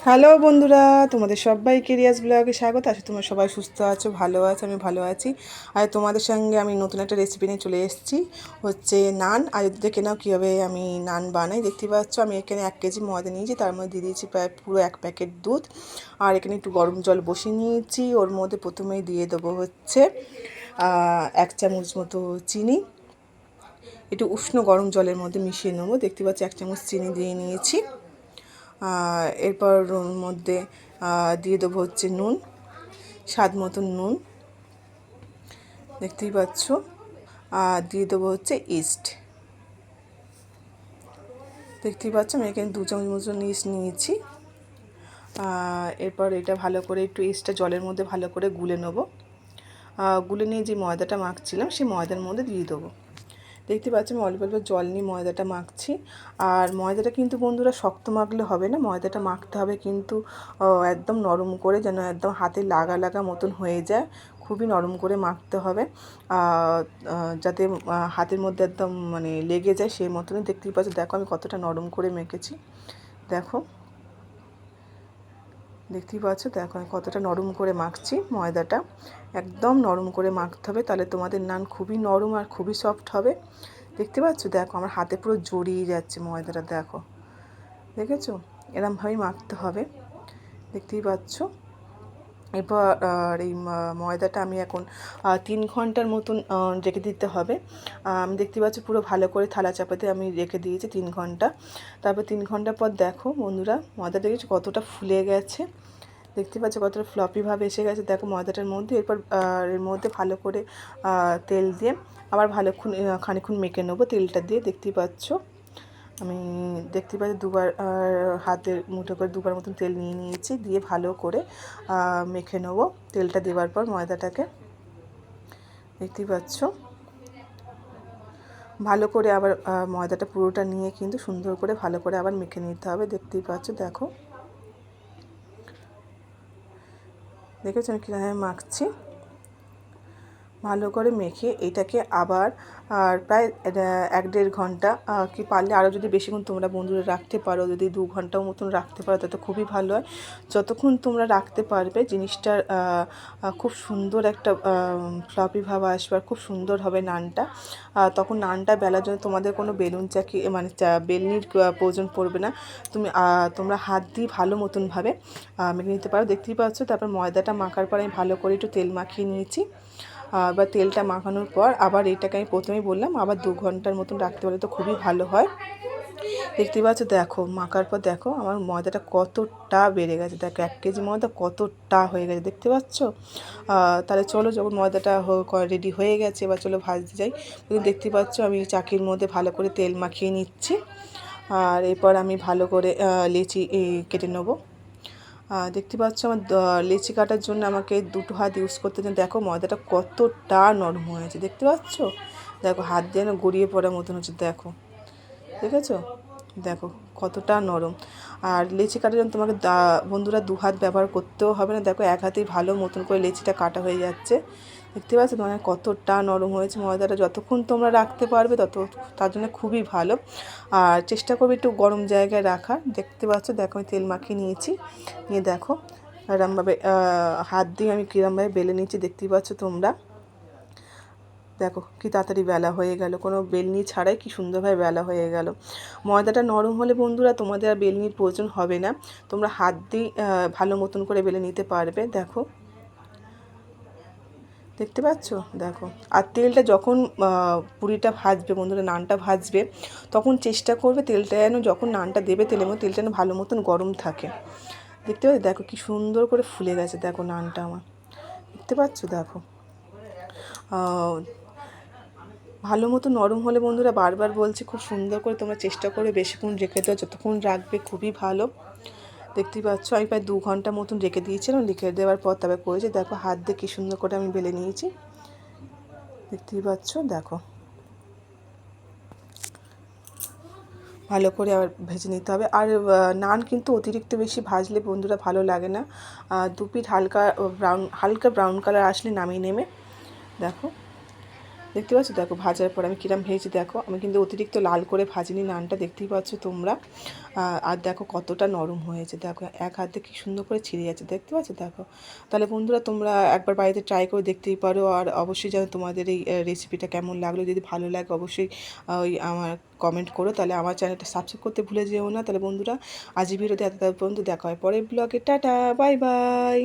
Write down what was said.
Hello বন্ধুরা, তোমাদের সবাইকে রিয়াজ ব্লগে স্বাগত। আছি তোমরা সবাই সুস্থ আছো, ভালো আছো, আমি ভালো আছি। আর তোমাদের সঙ্গে আমি নতুন একটা রেসিপি নিয়ে চলে এসেছি, হচ্ছে নান। আর দেখে নাও কীভাবে আমি নান বানাই। দেখতে পাচ্ছ আমি এখানে 1 কেজি ময়দা নিয়েছি, তার মধ্যে দিয়ে দিয়েছি প্রায় পুরো 1 প্যাকেট দুধ। আর এখানে একটু গরম জল বসিয়ে নিয়েছি, ওর মধ্যে প্রথমেই দিয়ে দেবো হচ্ছে 1 চামচ মতো চিনি। একটু উষ্ণ গরম জলের মধ্যে মিশিয়ে নেবো। দেখতে পাচ্ছি 1 চামচ চিনি দিয়ে নিয়েছি। এরপর ওর মধ্যে দিয়ে দেবো হচ্ছে নুন, স্বাদ মতন নুন, দেখতেই পাচ্ছ। দিয়ে দেবো হচ্ছে ইস্ট, দেখতেই পাচ্ছ আমি এখানে 2 চামচ মতন ইস্ট নিয়েছি। এরপর এটা ভালো করে একটু ইস্টটা জলের মধ্যে ভালো করে গুলে নেবো। গুলে নিয়ে যে ময়দাটা মাখছিলাম সেই ময়দার মধ্যে দিয়ে দেবো। দেখতে পাচ্ছি আমি অল্প অল্প জল নিয়ে ময়দাটা মাখছি। আর ময়দাটা কিন্তু বন্ধুরা শক্ত মাখলে হবে না, ময়দাটা মাখতে হবে কিন্তু একদম নরম করে, যেন একদম হাতে লাগা লাগা মতন হয়ে যায়। খুবই নরম করে মাখতে হবে, যাতে হাতের মধ্যে একদম মানে লেগে যায় সেই মতনই। দেখতেই পাচ্ছি, দেখো আমি কতটা নরম করে মেখেছি। দেখো, দেখতেই পাচ্ছ, দেখো আমি কতটা নরম করে মাখছি ময়দাটা। একদম নরম করে মাখতে হবে, তাহলে তোমাদের নান খুবই নরম আর খুবই সফট হবে। দেখতে পাচ্ছ, দেখো আমার হাতে পুরো জড়িয়ে যাচ্ছে ময়দাটা, দেখো, দেখেছো? এরমভাবেই মাখতে হবে, দেখতেই পাচ্ছ। এরপর এই ময়দাটা আমি এখন 3 ঘন্টার মতন রেখে দিতে হবে। আমি দেখতে পাচ্ছি পুরো ভালো করে থালা চাপাতে আমি রেখে দিয়েছি 3 ঘন্টা। তারপর 3 ঘন্টা পর দেখো বন্ধুরা, ময়দাটা দেখেছো কতটা ফুলে গেছে। দেখতে পাচ্ছ কতটা ফ্লপিভাবে এসে গেছে, দেখো ময়দাটার মধ্যে। এরপর এর মধ্যে ভালো করে তেল দিয়ে আবার খানিক্ষণ মেখে নেবো তেলটা দিয়ে। দেখতেই পাচ্ছ আমি দেখতে পাচ্ছি দুবার হাতের মুঠো করে দুবার মতন তেল নিয়ে নিয়েছি, দিয়ে ভালো করে মেখে নেবো তেলটা দেওয়ার পর ময়দাটাকে। দেখতেই পাচ্ছ ভালো করে আবার ময়দাটা পুরোটা নিয়ে কিন্তু সুন্দর করে ভালো করে আবার মেখে নিতে হবে। দেখতেই পাচ্ছ, দেখো, দেখেছো আমি কীভাবে মাখছি। ভালো করে মেখে এটাকে আবার প্রায় 1-1.5 ঘন্টা, কি পারলে আরও যদি বেশিক্ষণ তোমরা বন্ধুরা রাখতে পারো, যদি 2 ঘন্টার মতন রাখতে পারো তাতে খুবই ভালো হয়। যতক্ষণ তোমরা রাখতে পারবে জিনিসটার খুব সুন্দর একটা ফ্লপি ভাব আসবে আর খুব সুন্দর হবে নানটা। তখন নানটা বেলার জন্য তোমাদের কোনো বেলুন চাকি মানে বেলনির প্রয়োজন পড়বে না। তোমরা হাত দিয়ে ভালো মতনভাবে মেখে নিতে পারো। দেখতেই পাচ্ছ। তারপর ময়দাটা মাখার পর আমি ভালো করে একটু তেল মাখিয়ে নিয়েছি। বা তেলটা মাখানোর পর আবার এটাকে আমি প্রথমেই বললাম আবার 2 ঘন্টার মতন রাখতে পারলে তো খুবই ভালো হয়। দেখতে পাচ্ছ, দেখো মাখার পর দেখো আমার ময়দাটা কতটা বেড়ে গেছে। দেখো 1 কেজি ময়দা কতটা হয়ে গেছে, দেখতে পাচ্ছ। তাহলে চলো, যখন ময়দাটা রেডি হয়ে গেছে এবার চলো ভাজতে যাই। দেখতে পাচ্ছ আমি চাকির মধ্যে ভালো করে তেল মাখিয়ে নিচ্ছি। আর এরপর আমি ভালো করে লেচি কেটে নেবো। দেখতে পাচ্ছ আমার লেচি কাটার জন্য আমাকে 2টো হাত ইউজ করতে চান। দেখো ময়দাটা কতটা নরম হয়েছে, দেখতে পাচ্ছ। দেখো হাত দিয়ে না গড়িয়ে পড়ার মতন হচ্ছে, দেখো, দেখেছো? দেখো কতটা নরম। আর লেচি কাটার জন্য তোমাকে বন্ধুরা 2 হাত ব্যবহার করতেও হবে না। দেখো 1 হাতেই ভালো মতন করে লেচিটা কাটা হয়ে যাচ্ছে। দেখতে পাচ্ছ তোমার কতটা নরম হয়েছে ময়দাটা। যতক্ষণ তোমরা রাখতে পারবে তার জন্য খুবই ভালো। আর চেষ্টা করবে একটু গরম জায়গায় রাখার। দেখতে পাচ্ছ, দেখো আমি তেল মাখিয়ে নিয়েছি, নিয়ে দেখো এরমভাবে হাত দিয়ে আমি কীরমভাবে বেলে নিচ্ছি। দেখতেই পাচ্ছ তোমরা, দেখো কি তাড়াতাড়ি বেলা হয়ে গেল, কোনো বেলনি ছাড়াই কি সুন্দরভাবে বেলা হয়ে গেল। ময়দাটা নরম হলে বন্ধুরা তোমাদের আর বেলনির প্রয়োজন হবে না, তোমরা হাত দিয়ে ভালো মতন করে বেলে নিতে পারবে। দেখো, দেখতে পাচ্ছ, দেখো। আর তেলটা যখন পুরিটা ভাজবে বন্ধুরা, নানটা ভাজবে, তখন চেষ্টা করবে তেলটা যেন যখন নানটা দেবে তেলের মধ্যে তেলটা যেন ভালো মতন গরম থাকে। দেখতে পাচ্ছ, দেখো কি সুন্দর করে ফুলে গেছে, দেখো নানটা আমার, দেখতে পাচ্ছ। দেখো ভালো মতো নরম হলে বন্ধুরা বারবার বলছি খুব সুন্দর করে তোমরা চেষ্টা করে বেশিক্ষণ রেখে দাও, যতক্ষণ রাখবে খুবই ভালো। দেখতেই পাচ্ছ আমি প্রায় 2 ঘন্টা মতন রেখে দিয়েছিলাম, রেখে দেওয়ার পর তবে করেছি। দেখো হাত দিয়ে কী সুন্দর করে আমি বেলে নিয়েছি, দেখতেই পাচ্ছ। দেখো ভালো করে আবার ভেজে নিতে হবে। আর নান কিন্তু অতিরিক্ত বেশি ভাজলে বন্ধুরা ভালো লাগে না। 2 পিঠ হালকা ব্রাউন কালার আসলে নামিয়ে নেবে। দেখো দেখতে পাচ্ছ দেখো ভাজার পর আমি কিরম ভেজে দেখো, আমি কিন্তু অতিরিক্ত লাল করে ভাজিনি নানটা, দেখতেই পাচ্ছ তোমরা। আর দেখো কতটা নরম হয়েছে, দেখো এক হাতে কি সুন্দর করে ছিঁড়ে যাচ্ছে, দেখতে পাচ্ছ দেখো। তাহলে বন্ধুরা তোমরা একবার বাড়িতে ট্রাই করে দেখতেই পারো। আর অবশ্যই যেন তোমাদের এই রেসিপিটা কেমন লাগলো, যদি ভালো লাগে অবশ্যই ওই আমার কমেন্ট করো। তাহলে আমার চ্যানেলটা সাবস্ক্রাইব করতে ভুলে যেও না। তাহলে বন্ধুরা আজ ভিডিওতে এত পর্যন্ত, দেখা হয় পরের ব্লগে। Tata, bye bye.